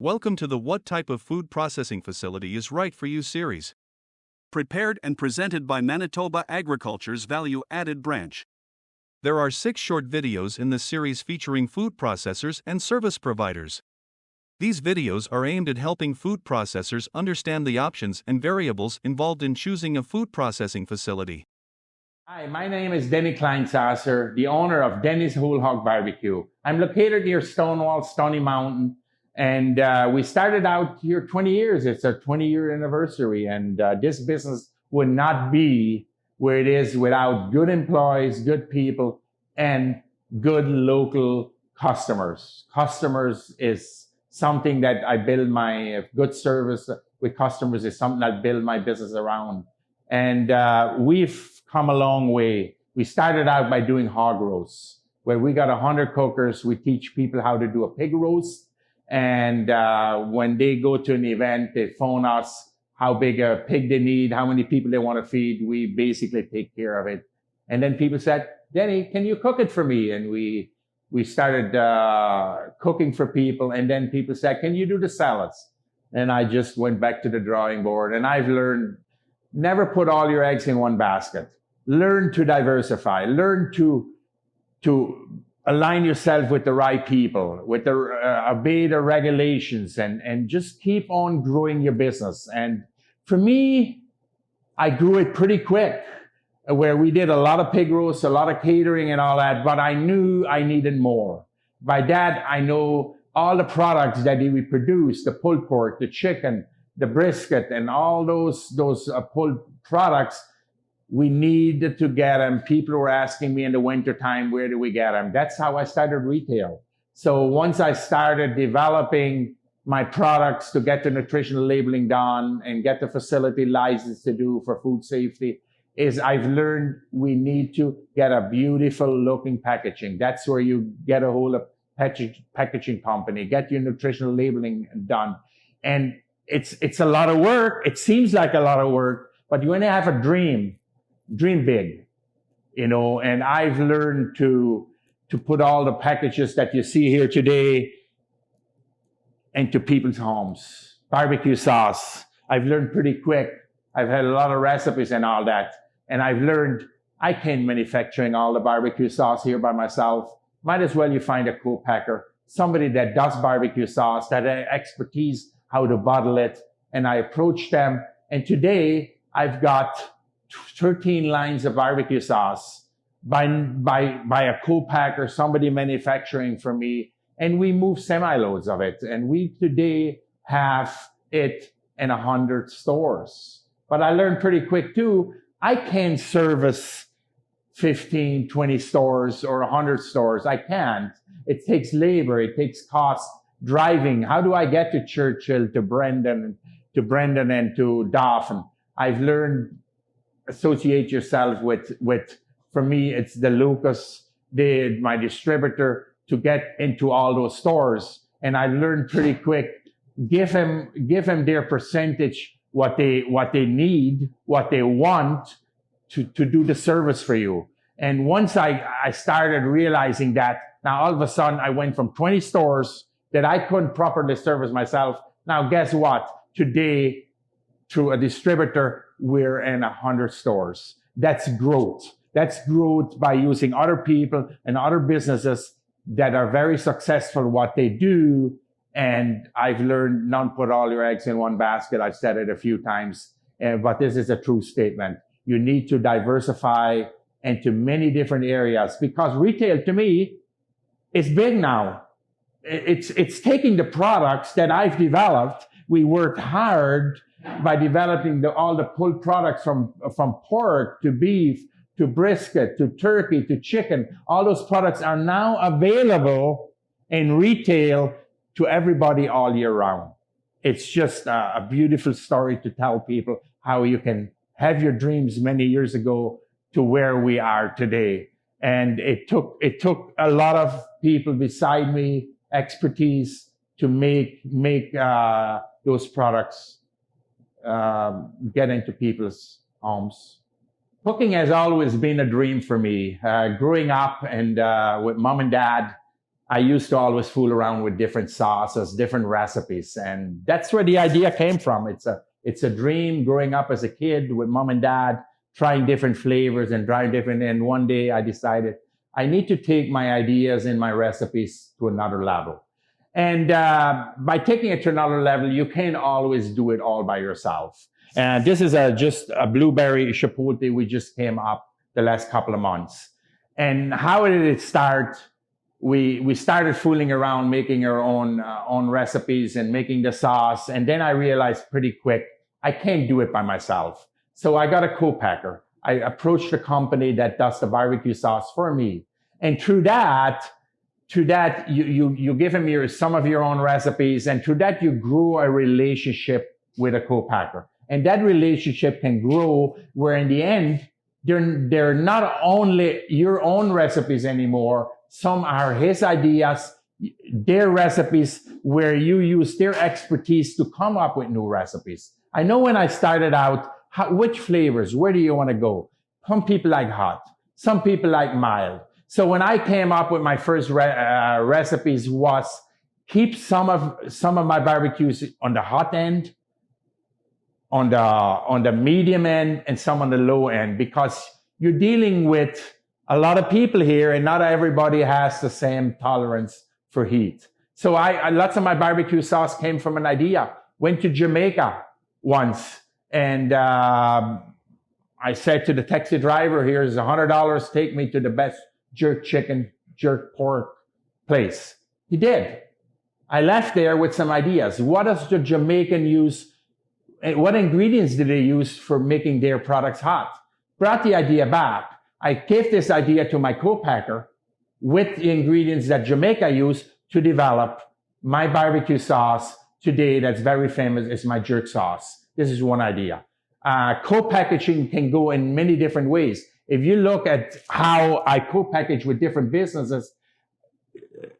Welcome to the What Type of Food Processing Facility is Right for You series. Prepared and presented by Manitoba Agriculture's Value Added Branch. There are 6 short videos in this series featuring food processors and service providers. These videos are aimed at helping food processors understand the options and variables involved in choosing a food processing facility. Hi, my name is Denny Kleinsasser, the owner of Denny's Whole Hog Barbecue. I'm located near Stonewall, Stony Mountain, and we started out here 20 years. It's our 20-year anniversary, and this business would not be where it is without good employees, good people, and good local customers. Customers is something that I build my good service with customers is something I build my business around. And we've come a long way. We started out by doing hog roasts, where we got 100 cookers. We teach people how to do a pig roast. And when they go to an event, they phone us how big a pig they need, how many people they want to feed. We basically take care of it. And then people said, Denny, can you cook it for me? And we started cooking for people. And then people said, can you do the salads? And I just went back to the drawing board. And I've learned, never put all your eggs in one basket. Learn to diversify. Learn to align yourself with the right people, with the obey the regulations, and just keep on growing your business. And for me, I grew it pretty quick, where we did a lot of pig roasts, a lot of catering and all that, but I knew I needed more. By that, I know all the products that we produce, the pulled pork, the chicken, the brisket, and all those pulled products, we needed to get them. People were asking me in the wintertime, where do we get them? That's how I started retail. So once I started developing my products to get the nutritional labeling done and get the facility license to do for food safety, is I've learned we need to get a beautiful looking packaging. That's where you get a hold of packaging company, get your nutritional labeling done. And it's a lot of work. It seems like a lot of work, but you want to have a dream big, and I've learned to put all the packages that you see here today into people's homes. Barbecue sauce, I've learned pretty quick. I've had a lot of recipes and all that. And I've learned I can't manufacturing all the barbecue sauce here by myself. Might as well you find a co-packer, somebody that does barbecue sauce, that has expertise how to bottle it. And I approach them. And today I've got 13 lines of barbecue sauce by a co-packer, somebody manufacturing for me. And we move semi-loads of it. And we today have it in 100 stores. But I learned pretty quick too, I can't service 15, 20 stores or 100 stores. I can't. It takes labor. It takes cost. Driving. How do I get to Churchill, to Brendan and to Dauphin? I've learned associate yourself with, for me, it's the Lucas, my distributor, to get into all those stores. And I learned pretty quick, give them their percentage, what they need, what they want to do the service for you. And once I started realizing that, now all of a sudden I went from 20 stores that I couldn't properly service myself. Now guess what? Today, through a distributor, we're in 100 stores. That's growth. That's growth by using other people and other businesses that are very successful what they do. And I've learned not put all your eggs in one basket. I've said it a few times, but this is a true statement. You need to diversify into many different areas, because retail to me is big now. It's taking the products that I've developed. We worked hard by developing all the pulled products from pork to beef to brisket to turkey to chicken. All those products are now available in retail to everybody all year round. It's just a beautiful story to tell people how you can have your dreams many years ago to where we are today. And it took a lot of people beside me, expertise, to make those products get into people's homes. Cooking has always been a dream for me. Growing up and with mom and dad, I used to always fool around with different sauces, different recipes. And that's where the idea came from. It's a dream growing up as a kid with mom and dad, trying different flavors and trying different. And one day I decided I need to take my ideas and my recipes to another level. And by taking it to another level, you can't always do it all by yourself. And this is just a blueberry chipotle we just came up the last couple of months. And how did it start? We started fooling around, making our own recipes and making the sauce. And then I realized pretty quick, I can't do it by myself. So I got a co-packer. I approached a company that does the barbecue sauce for me. And through that, you give them some of your own recipes. And through that, you grow a relationship with a co-packer. And that relationship can grow where in the end, they're not only your own recipes anymore. Some are his ideas, their recipes, where you use their expertise to come up with new recipes. I know when I started out, which flavors, where do you want to go? Some people like hot, some people like mild. So when I came up with my first recipes was keep some of my barbecues on the hot end, on the medium end, and some on the low end, because you're dealing with a lot of people here and not everybody has the same tolerance for heat. So lots of my barbecue sauce came from an idea. Went to Jamaica once and I said to the taxi driver, here's $100, take me to the best jerk chicken, jerk pork place. He did. I left there with some ideas. What does the Jamaican use? What ingredients do they use for making their products hot? Brought the idea back. I gave this idea to my co-packer with the ingredients that Jamaica used to develop my barbecue sauce today that's very famous. It's my jerk sauce. This is one idea. Co-packaging can go in many different ways. If you look at how I co-package with different businesses,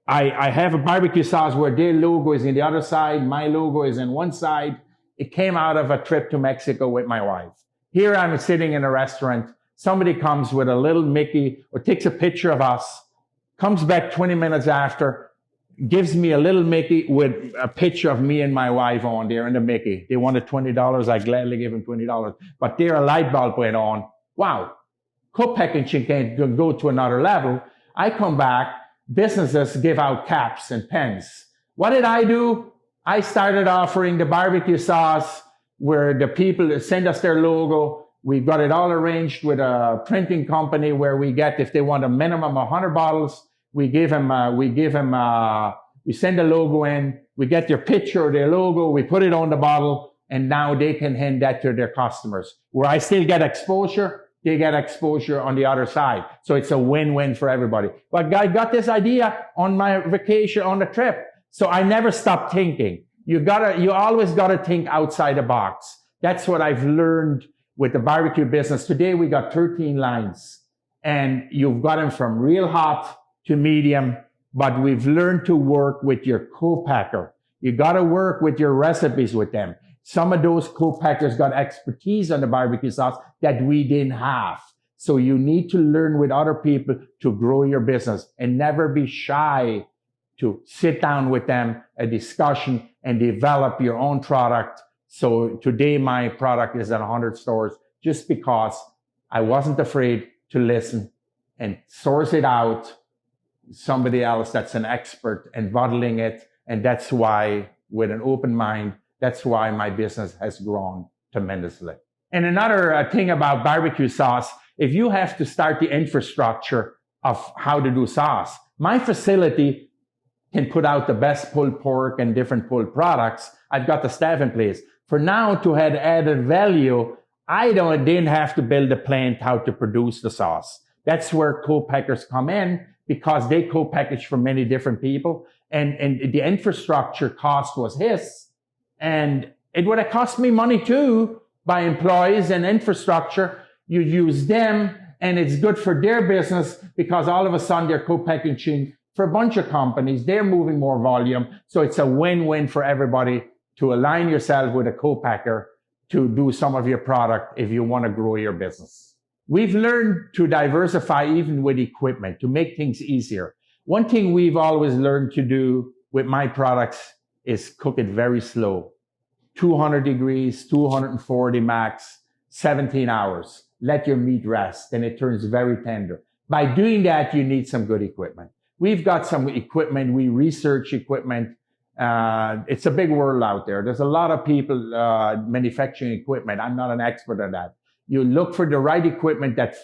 I have a barbecue sauce where their logo is in the other side, my logo is in one side. It came out of a trip to Mexico with my wife. Here I'm sitting in a restaurant. Somebody comes with a little Mickey or takes a picture of us, comes back 20 minutes after, gives me a little Mickey with a picture of me and my wife on there and the Mickey. They wanted $20. I gladly gave them $20. But there a light bulb went on. Wow. Co-packaging can go to another level. I come back, businesses give out caps and pens. What did I do? I started offering the barbecue sauce where the people send us their logo. We've got it all arranged with a printing company where we get, if they want a minimum of 100 bottles, we send the logo in, we get their picture or their logo, we put it on the bottle, and now they can hand that to their customers. Where I still get exposure, they get exposure on the other side. So it's a win-win for everybody. But I got this idea on my vacation on the trip. So I never stopped thinking. You always gotta think outside the box. That's what I've learned with the barbecue business. Today we got 13 lines and you've got them from real hot to medium, but we've learned to work with your co-packer. You gotta work with your recipes with them. Some of those co-packers got expertise on the barbecue sauce that we didn't have. So you need to learn with other people to grow your business and never be shy to sit down with them, a discussion, and develop your own product. So today my product is at 100 stores just because I wasn't afraid to listen and source it out. Somebody else that's an expert and bottling it. And that's why, with an open mind, that's why my business has grown tremendously. And another thing about barbecue sauce, if you have to start the infrastructure of how to do sauce, my facility can put out the best pulled pork and different pulled products. I've got the staff in place. For now, to add added value, I didn't have to build a plant how to produce the sauce. That's where co-packers come in because they co-package for many different people. And the infrastructure cost was his. And it would have cost me money too by employees and infrastructure. You use them and it's good for their business because all of a sudden they're co-packaging for a bunch of companies. They're moving more volume. So it's a win-win for everybody to align yourself with a co-packer to do some of your product if you want to grow your business. We've learned to diversify even with equipment to make things easier. One thing we've always learned to do with my products is cook it very slow. 200 degrees, 240 max, 17 hours. Let your meat rest, and it turns very tender. By doing that, you need some good equipment. We've got some equipment. We research equipment. It's a big world out there. There's a lot of people manufacturing equipment. I'm not an expert on that. You look for the right equipment that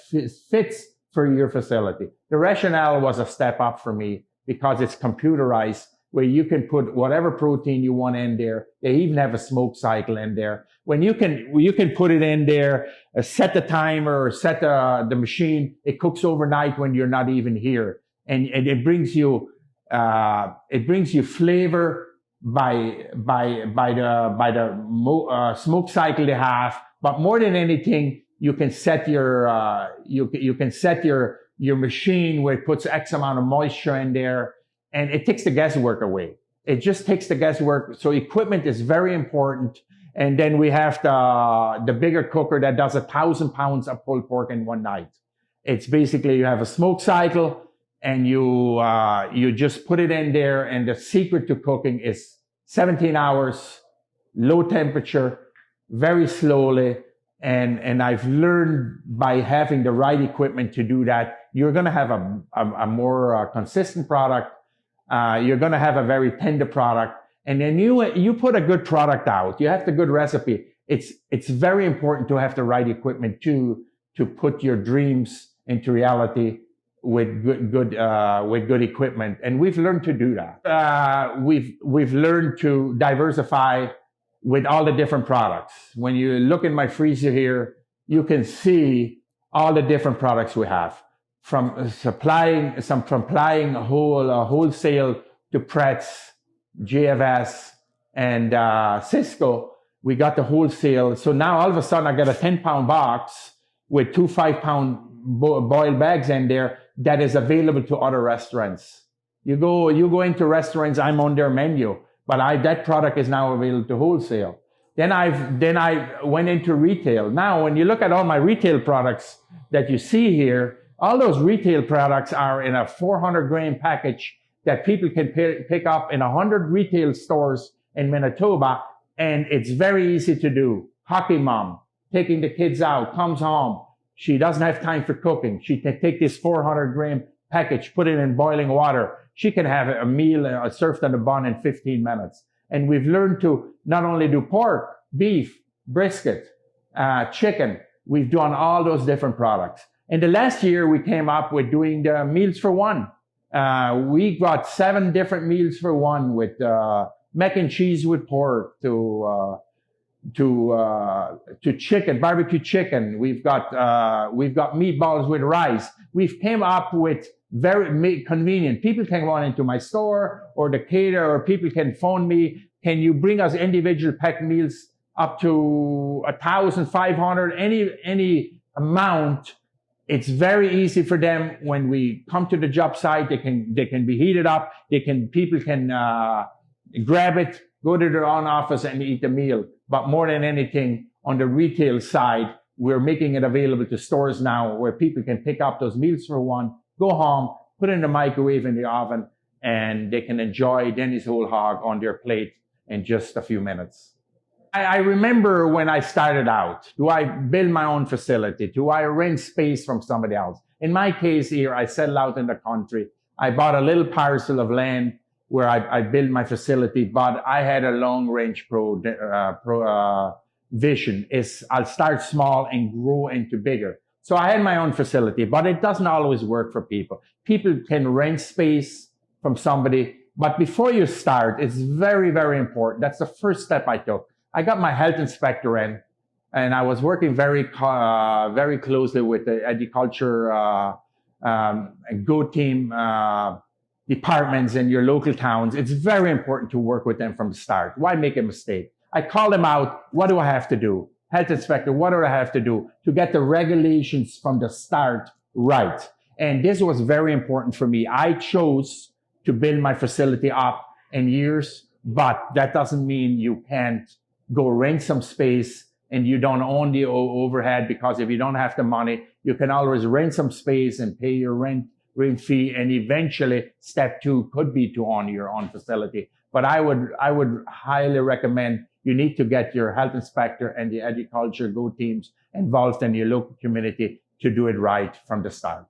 fits for your facility. The rationale was a step up for me because it's computerized, where you can put whatever protein you want in there. They even have a smoke cycle in there. When you can put it in there, set the timer or set the machine. It cooks overnight when you're not even here, and it brings you flavor by the smoke cycle they have. But more than anything, you can set your your machine where it puts X amount of moisture in there, and it takes the guesswork away. It just takes the guesswork. So equipment is very important. And then we have the bigger cooker that does 1,000 pounds of pulled pork in one night. It's basically, you have a smoke cycle, and you just put it in there. And the secret to cooking is 17 hours, low temperature, very slowly. And I've learned by having the right equipment to do that, you're going to have a more consistent product. You're going to have a very tender product. And then you put a good product out. You have the good recipe. It's very important to have the right equipment to put your dreams into reality with good equipment. And we've learned to do that. We've learned to diversify with all the different products. When you look in my freezer here, you can see all the different products we have, from supplying wholesale to Pretz, JFS, and Cisco. We got the wholesale. So now all of a sudden I got a 10-pound box with 2 5-pound boiled bags in there that is available to other restaurants. You go into restaurants, I'm on their menu, but that product is now available to wholesale. Then I went into retail. Now, when you look at all my retail products that you see here, all those retail products are in a 400-gram package that people can pick up in 100 retail stores in Manitoba, and it's very easy to do. Hockey mom, taking the kids out, comes home. She doesn't have time for cooking. She can take this 400-gram package, put it in boiling water. She can have a meal served on a bun in 15 minutes. And we've learned to not only do pork, beef, brisket, chicken. We've done all those different products. In the last year, we came up with doing the meals for one. We got 7 different meals for one, with mac and cheese with pork to chicken, barbecue chicken. We've got meatballs with rice. We've came up with very convenient. People can go into my store or the caterer, or people can phone me. Can you bring us individual packed meals up to 1,500, any amount? It's very easy for them. When we come to the job site, they can be heated up. People can grab it, go to their own office and eat the meal. But more than anything, on the retail side, we're making it available to stores now, where people can pick up those meals for one, go home, put it in the microwave in the oven, and they can enjoy Denny's Whole Hog on their plate in just a few minutes. I remember when I started out, do I build my own facility? Do I rent space from somebody else? In my case here, I settled out in the country. I bought a little parcel of land where I built my facility, but I had a long-range vision. I'll start small and grow into bigger. So I had my own facility, but it doesn't always work for people. People can rent space from somebody, but before you start, it's very, very important. That's the first step I took. I got my health inspector in, and I was working very closely with the agriculture go team departments in your local towns. It's very important to work with them from the start. Why make a mistake? I call them out. What do I have to do? Health inspector, what do I have to do to get the regulations from the start right? And this was very important for me. I chose to build my facility up in years, but that doesn't mean you can't go rent some space and you don't own the overhead, because if you don't have the money, you can always rent some space and pay your rent fee, and eventually step 2 could be to own your own facility. But I would highly recommend you need to get your health inspector and the agriculture go teams involved in your local community to do it right from the start.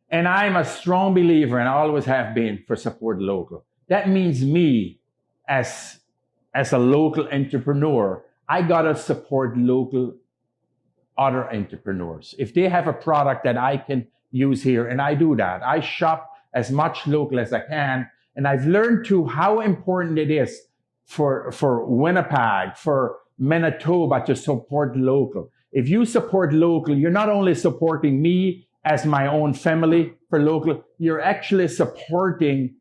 And I'm a strong believer, and always have been, for support local. That means me as a local entrepreneur, I gotta support local other entrepreneurs. If they have a product that I can use here, and I do that, I shop as much local as I can, and I've learned too how important it is for Winnipeg, for Manitoba to support local. If you support local, you're not only supporting me as my own family for local, you're actually supporting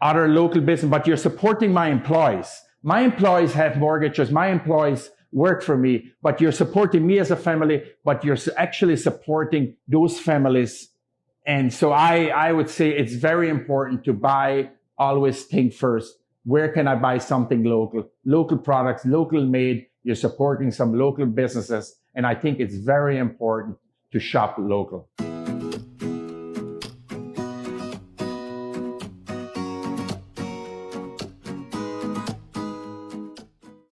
other local business, but you're supporting my employees. My employees have mortgages, my employees work for me, but you're supporting me as a family, but you're actually supporting those families. And so I would say it's very important to buy, always think first, where can I buy something local? Local products, local made, you're supporting some local businesses. And I think it's very important to shop local.